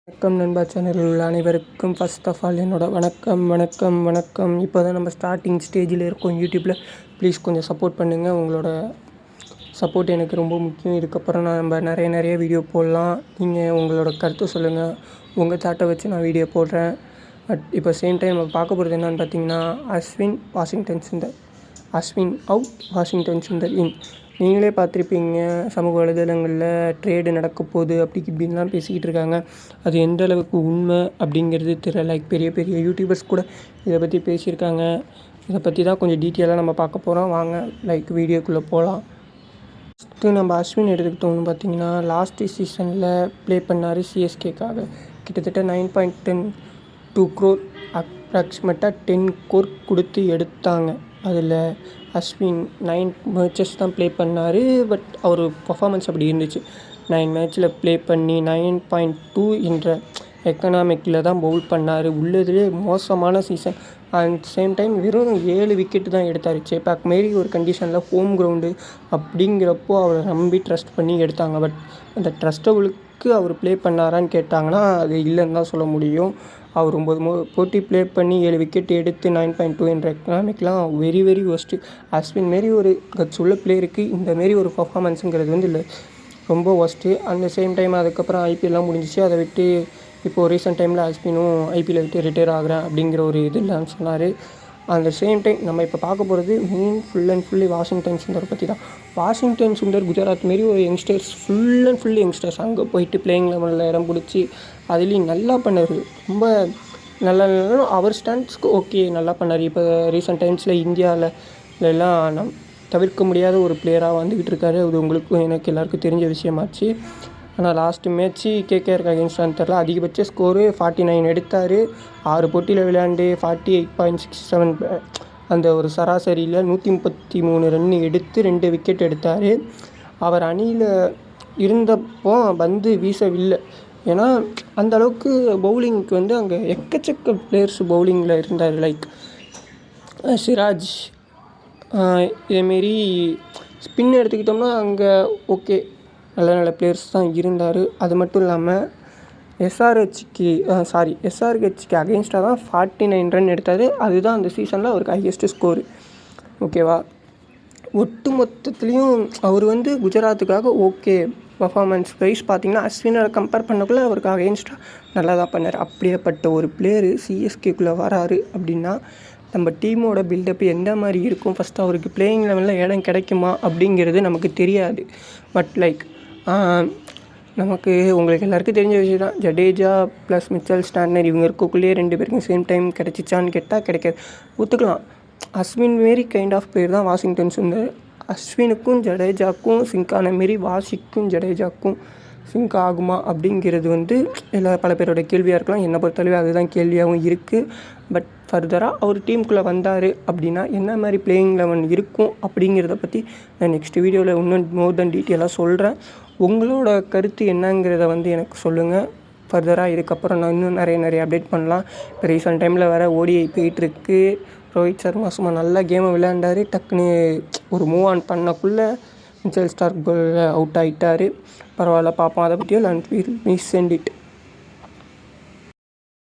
வணக்கம் நண்பா, சேனலில் உள்ள அனைவருக்கும் ஃபர்ஸ்ட் ஆஃப் ஆல் என்னோட வணக்கம். இப்போ தான் நம்ம ஸ்டார்டிங் ஸ்டேஜில் இருக்கோம் யூடியூப்பில். ப்ளீஸ் கொஞ்சம் சப்போர்ட் பண்ணுங்கள். உங்களோட சப்போர்ட் எனக்கு ரொம்ப முக்கியம். இதுக்கப்புறம் நம்ம நிறைய வீடியோ போடலாம். நீங்கள் உங்களோட கருத்தை சொல்லுங்கள். உங்கள் சாட்டை வச்சு நான் வீடியோ போடுறேன். இப்போ சேம் டைம் நம்ம பார்க்க போகிறது என்னென்னு பார்த்தீங்கன்னா, அஸ்வின் அவுட், வாஷிங்டன் சுந்தர் இன். நீங்களே பார்த்துருப்பீங்க, சமூக வலைதளங்களில் ட்ரேடு நடக்க போகுது அப்படி இப்படின்லாம் பேசிக்கிட்டு இருக்காங்க. அது எந்த அளவுக்கு உண்மை அப்படிங்கிறது தெரியல. பெரிய யூடியூபர்ஸ் கூட இதை பற்றி பேசியிருக்காங்க. இதை பற்றி தான் கொஞ்சம் டீட்டெயிலாக நம்ம பார்க்க போகிறோம். வாங்க வீடியோக்குள்ளே போகலாம். ஃபஸ்ட்டு நம்ம அஸ்வின் எடுத்துக்கிட்டோம்னு பார்த்தீங்கன்னா, லாஸ்ட் சீசனில் ப்ளே பண்ணார் சிஎஸ்கேக்காக. கிட்டத்தட்ட 9.2 crore அப்ராக்சிமேட்டாக 10 crore கொடுத்து எடுத்தாங்க. அதில் அஸ்வின் 9 மேட்சஸ் தான் ப்ளே பண்ணார். பட் அவர் பர்ஃபார்மன்ஸ் அப்படி இருந்துச்சு. 9 மேட்ச்சில் ப்ளே பண்ணி 9.2 என்ற எக்கனாமிக்கில் தான் பவுல் பண்ணார். உள்ளதுலேயே மோசமான சீசன். அண்ட் சேம் டைம் வெறும் 7 விக்கெட்டு தான் எடுத்தார். சேப்பாக் மாரி ஒரு கண்டிஷனில் ஹோம் கிரவுண்டு அப்படிங்கிறப்போ அவரை நம்பி ட்ரஸ்ட் பண்ணி எடுத்தாங்க. பட் அந்த ட்ரஸ்டபுளுக்கு அவர் ப்ளே பண்ணாரான்னு கேட்டாங்கன்னா அது இல்லைன்னு தான் சொல்ல முடியும். அவர் 9 போட்டி ப்ளே பண்ணி 7 விக்கெட் எடுத்து 9.2 என்ற எக்கனாமிக்லாம் வெரி ஒஸ்ட்டு. அஸ்வின் மாரி ஒரு கட்ஸ் உள்ள பிளேயருக்கு இந்த மாரி ஒரு பர்ஃபார்மன்ஸுங்கிறது இல்லை, ரொம்ப ஒஸ்ட்டு. அந்த சேம் டைம் அதுக்கப்புறம் ஐபிஎல்லாம் முடிஞ்சிச்சு. அதை விட்டு இப்போது ரீசெண்ட் டைமில் அஸ்வினும் ஐபிஎல்லை விட்டு ரிட்டையர் ஆகிறேன் அப்படிங்கிற ஒரு இது இல்லைன்னு சொன்னார். அந்த சேம் டைம் நம்ம இப்போ பார்க்க போகிறது full and fully Washington Sundar பற்றி தான். வாஷிங்டன் சுந்தர் குஜராத் மாரி ஒரு youngsters, full and fully youngsters அங்கே போயிட்டு பிளேயிங் லெவலில் இடம் பிடிச்சி அதுலேயும் நல்லா பண்ணார். ரொம்ப நல்லா அவர் ஸ்டாண்ட்ஸ்க்கு ஓகே, நல்லா பண்ணார். இப்போ ரீசெண்ட் டைம்ஸில் இந்தியாவிலலாம் தவிர்க்க முடியாத ஒரு பிளேயராக வந்துக்கிட்டு இருக்காரு. அது உங்களுக்கும் எனக்கு எல்லாருக்கும் தெரிஞ்ச விஷயமாச்சு. ஆனால் லாஸ்ட்டு மேட்ச்சு கேகேஆருக்கு அகேன்ஸ்டான்னு தெரில, அதிகபட்ச ஸ்கோரு 49 எடுத்தார். 6 போட்டியில் விளையாண்டு 48.67 அந்த ஒரு சராசரியில் 133 ரன் எடுத்து 2 விக்கெட் எடுத்தார். அவர் அணியில் இருந்தப்போ பந்து வீசவில்லை. ஏன்னா அந்த அளவுக்கு பவுலிங்க்கு அங்கே எக்கச்சக்க பிளேயர்ஸ் பவுலிங்கில் இருந்தார். லைக் சிராஜ், இதேமாரி ஸ்பின் எடுத்துக்கிட்டோம்னா அங்கே ஓகே நல்ல பிளேயர்ஸ் தான் இருந்தார். அது மட்டும் இல்லாமல் எஸ்ஆர்ஹெச்க்கு அகெயின்ஸ்டாக தான் 49 ரன் எடுத்தார். அதுதான் அந்த சீசனில் அவருக்கு ஹையஸ்ட்டு ஸ்கோரு. ஓகேவா, ஒட்டு மொத்தத்துலேயும் அவர் குஜராத்துக்காக ஓகே பர்ஃபார்மன்ஸ் வைஸ் பார்த்திங்கன்னா அஸ்வினோட கம்பேர் பண்ணக்குள்ளே அவருக்கு அகெயின்ஸ்டாக நல்லா தான் பண்ணார். அப்படியேப்பட்ட ஒரு பிளேயரு சிஎஸ்கேக்குள்ளே வராரு அப்படின்னா நம்ம டீமோட பில்டப் எந்த மாதிரி இருக்கும், ஃபஸ்ட்டு அவருக்கு பிளேயிங் லெவலில் இடம் கிடைக்குமா அப்படிங்கிறது நமக்கு தெரியாது. பட் நமக்கு உங்களுக்கு எல்லாருக்கும் தெரிஞ்ச விஷயம் தான். ஜடேஜா ப்ளஸ் மிச்சல் ஸ்டார்னர் இவங்க இருக்கக்குள்ளேயே 2 பேருக்கும் சேம் டைம் கிடைச்சிச்சான்னு கேட்டால் கிடைக்காது, ஒத்துக்கலாம். அஸ்வின் மாரி கைண்ட் ஆஃப் பிளேயர் தான் வாஷிங்டன் சுந்தர். அஸ்வினுக்கும் ஜடேஜாக்கும் சிங்க் ஆன மாரி வாஷிக்கும் ஜடேஜாக்கும் சிங்க் ஆகுமா அப்படிங்கிறது பல பேரோட கேள்வியாக இருக்கலாம். என்னை பொறுத்தளவு அதுதான் கேள்வியாகவும் இருக்குது. பட் ஃபர்தராக அவர் டீமுக்குள்ளே வந்தார் அப்படின்னா என்ன மாதிரி பிளேயிங் லெவன் இருக்கும் அப்படிங்கிறத பற்றி நான் நெக்ஸ்ட் வீடியோவில் இன்னும் மோர் தென் டீட்டெயிலாக சொல்கிறேன். உங்களோட கருத்து என்னங்கிறத எனக்கு சொல்லுங்கள். ஃபர்தராக இதுக்கப்புறம் நான் இன்னும் நிறைய அப்டேட் பண்ணலாம். இப்போ ரீசெண்ட் டைமில் வேறு ஓடிஐ போயிட்டுருக்கு. ரோஹித் சர்மா சும்மா நல்லா கேமை விளையாண்டார். டக்குன்னு ஒரு மூவ் ஆன் பண்ணக்குள்ளே மிச்சல் ஸ்டார்க் அவுட் ஆகிட்டார். பரவாயில்ல, பார்ப்போம். அதை பற்றியும் நான் சென்ட் இட்.